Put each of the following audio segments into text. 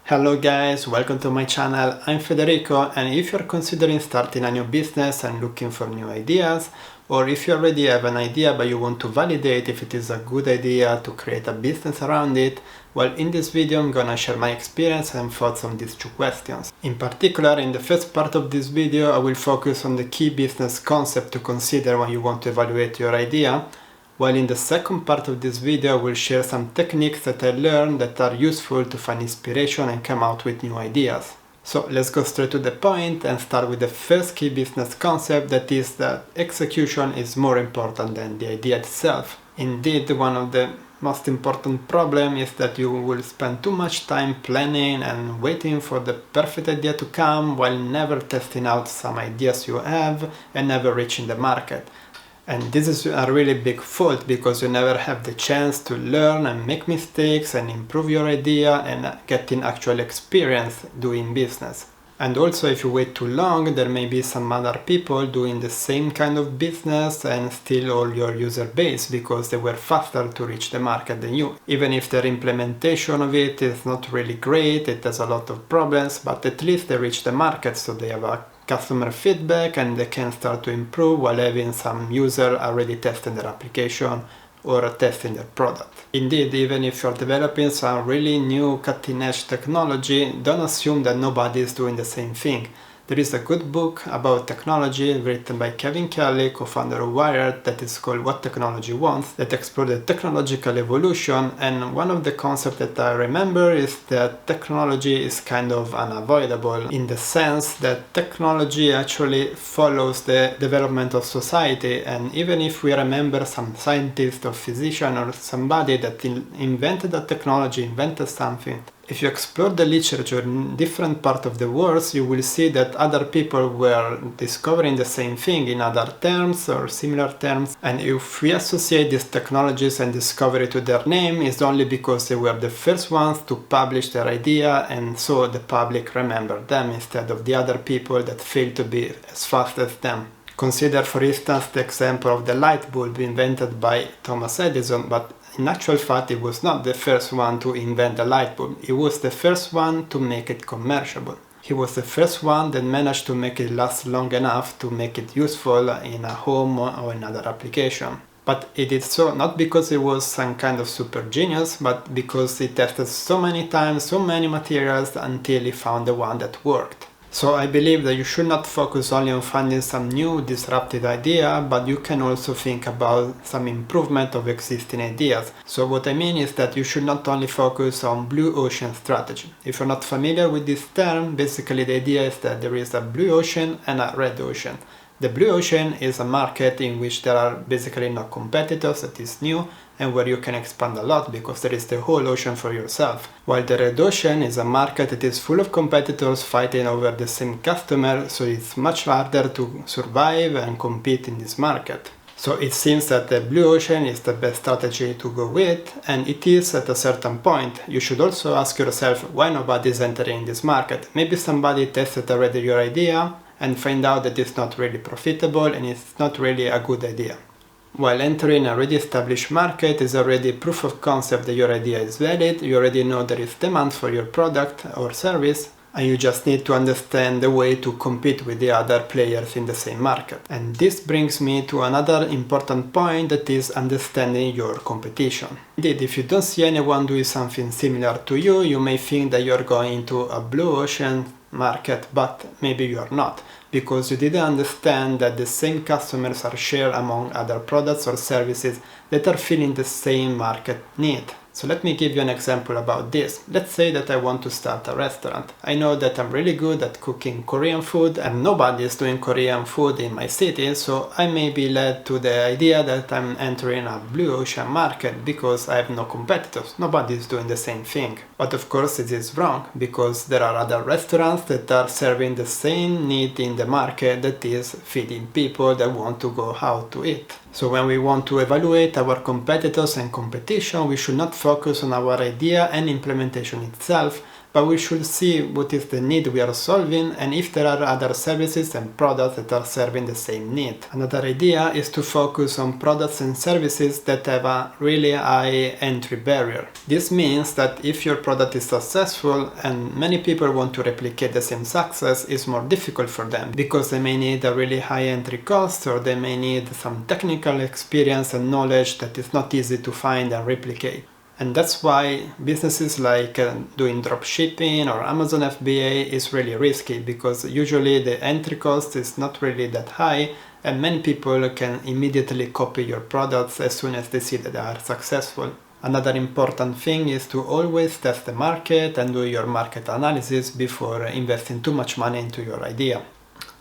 Hello guys, welcome to my channel. I'm Federico, and if you're considering starting a new business and looking for new ideas, or if you already have an idea but you want to validate if it is a good idea to create a business around it, well, in this video I'm gonna share my experience and thoughts on these two questions. In particular, in the first part of this video I will focus on the key business concept to consider when you want to evaluate your idea, while in the second part of this video I will share some techniques that I learned that are useful to find inspiration and come out with new ideas. So let's go straight to the point and start with the first key business concept, that is that execution is more important than the idea itself. Indeed, one of the most important problems is that you will spend too much time planning and waiting for the perfect idea to come while never testing out some ideas you have and never reaching the market. And this is a really big fault because you never have the chance to learn and make mistakes and improve your idea and getting actual experience doing business. And also, if you wait too long, there may be some other people doing the same kind of business and steal all your user base because they were faster to reach the market than you. Even if their implementation of it is not really great, it has a lot of problems, but at least they reach the market, so they have a customer feedback and they can start to improve while having some user already testing their application or testing their product. Indeed, even if you're developing some really new cutting-edge technology, don't assume that nobody is doing the same thing. There is a good book about technology written by Kevin Kelly, co-founder of Wired, that is called What Technology Wants, that explores the technological evolution, and one of the concepts that I remember is that technology is kind of unavoidable in the sense that technology actually follows the development of society, and even if we remember some scientist or physician or somebody that invented a technology, invented something, if you explore the literature in different parts of the world, you will see that other people were discovering the same thing in other terms or similar terms. And if we associate these technologies and discovery to their name, it's only because they were the first ones to publish their idea, and so the public remembered them instead of the other people that failed to be as fast as them. Consider, for instance, the example of the light bulb invented by Thomas Edison, but in actual fact, he was not the first one to invent the light bulb. He was the first one to make it commercial. He was the first one that managed to make it last long enough to make it useful in a home or another application. But he did so not because he was some kind of super genius, but because he tested so many times, so many materials until he found the one that worked. So I believe that you should not focus only on finding some new disruptive idea, but you can also think about some improvement of existing ideas. So what I mean is that you should not only focus on blue ocean strategy. If you're not familiar with this term, basically the idea is that there is a blue ocean and a red ocean. The blue ocean is a market in which there are basically no competitors, that is new, and where you can expand a lot because there is the whole ocean for yourself. While the red ocean is a market that is full of competitors fighting over the same customer, so it's much harder to survive and compete in this market. So it seems that the blue ocean is the best strategy to go with, and it is at a certain point. You should also ask yourself why nobody is entering this market. Maybe somebody tested already your idea and find out that it's not really profitable and it's not really a good idea. While entering a already established market is already proof of concept that your idea is valid, you already know there is demand for your product or service, and you just need to understand the way to compete with the other players in the same market. And this brings me to another important point, that is understanding your competition. Indeed, if you don't see anyone doing something similar to you, you may think that you're going into a blue ocean market, but maybe you are not, because you didn't understand that the same customers are shared among other products or services that are filling the same market need. So let me give you an example about this. Let's say that I want to start a restaurant. I know that I'm really good at cooking Korean food and nobody is doing Korean food in my city, so I may be led to the idea that I'm entering a blue ocean market because I have no competitors. Nobody is doing the same thing. But of course it is wrong, because there are other restaurants that are serving the same need in the market, that is feeding people that want to go out to eat. So when we want to evaluate our competitors and competition, we should not focus on our idea and implementation itself, but we should see what is the need we are solving and if there are other services and products that are serving the same need. Another idea is to focus on products and services that have a really high entry barrier. This means that if your product is successful and many people want to replicate the same success, it's more difficult for them because they may need a really high entry cost, or they may need some technical experience and knowledge that is not easy to find and replicate. And that's why businesses like doing dropshipping or Amazon FBA is really risky, because usually the entry cost is not really that high and many people can immediately copy your products as soon as they see that they are successful. Another important thing is to always test the market and do your market analysis before investing too much money into your idea.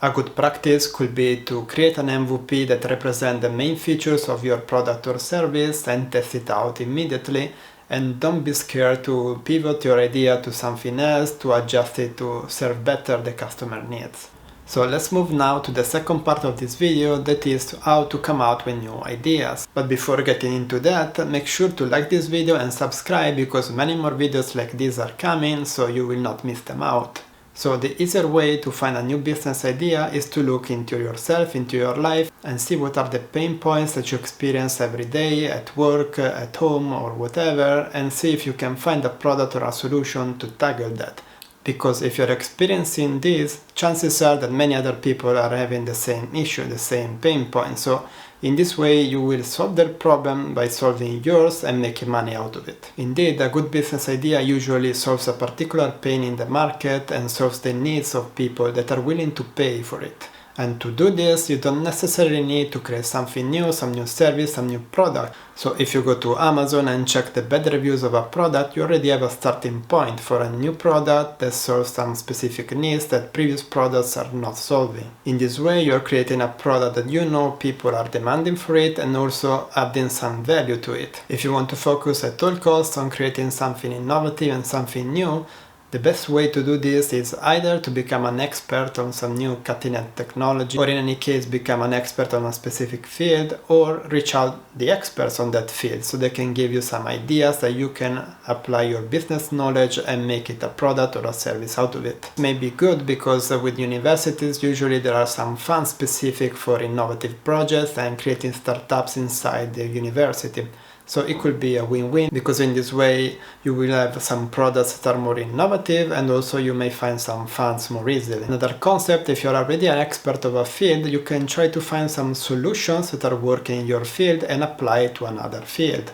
A good practice could be to create an MVP that represents the main features of your product or service and test it out immediately, and don't be scared to pivot your idea to something else to adjust it to serve better the customer needs. So let's move now to the second part of this video, that is how to come out with new ideas. But before getting into that, make sure to like this video and subscribe, because many more videos like this are coming, so you will not miss them out. So the easier way to find a new business idea is to look into yourself, into your life, and see what are the pain points that you experience every day at work, at home, or whatever, and see if you can find a product or a solution to tackle that. Because if you're experiencing this, chances are that many other people are having the same issue, the same pain point. So in this way, you will solve their problem by solving yours and making money out of it. Indeed, a good business idea usually solves a particular pain in the market and solves the needs of people that are willing to pay for it. And to do this, you don't necessarily need to create something new, some new service, some new product. So if you go to Amazon and check the bad reviews of a product, you already have a starting point for a new product that solves some specific needs that previous products are not solving. In this way, you're creating a product that you know people are demanding for it and also adding some value to it. If you want to focus at all costs on creating something innovative and something new, the best way to do this is either to become an expert on some new cutting-edge technology, or in any case become an expert on a specific field, or reach out the experts on that field so they can give you some ideas that you can apply your business knowledge and make it a product or a service out of it. It may be good because with universities usually there are some funds specific for innovative projects and creating startups inside the university. So it could be a win-win, because in this way you will have some products that are more innovative and also you may find some funds more easily. Another concept, if you're already an expert of a field, you can try to find some solutions that are working in your field and apply it to another field.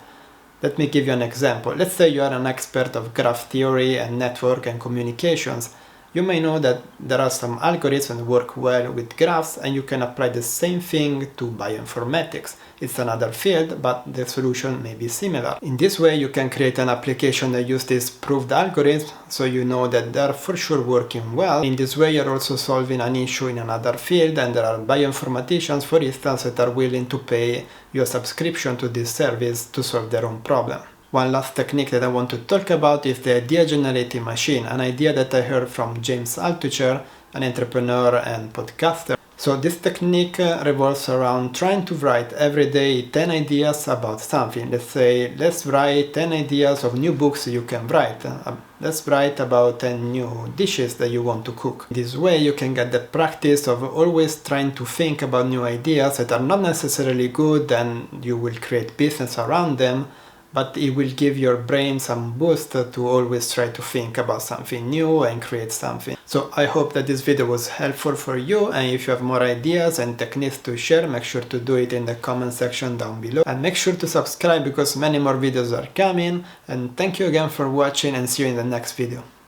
Let me give you an example. Let's say you are an expert of graph theory and network and communications. You may know that there are some algorithms that work well with graphs, and you can apply the same thing to bioinformatics. It's another field, but the solution may be similar. In this way, you can create an application that uses these proved algorithms, so you know that they're for sure working well. In this way, you're also solving an issue in another field, and there are bioinformaticians, for instance, that are willing to pay you a subscription to this service to solve their own problem. One last technique that I want to talk about is the idea generating machine, an idea that I heard from James Altucher, an entrepreneur and podcaster. So this technique revolves around trying to write every day 10 ideas about something. Let's say, let's write 10 ideas of new books you can write. Let's write about 10 new dishes that you want to cook. This way you can get the practice of always trying to think about new ideas that are not necessarily good, and you will create business around them, but it will give your brain some boost to always try to think about something new and create something. So I hope that this video was helpful for you, and if you have more ideas and techniques to share, make sure to do it in the comment section down below. And make sure to subscribe because many more videos are coming, and thank you again for watching, and see you in the next video.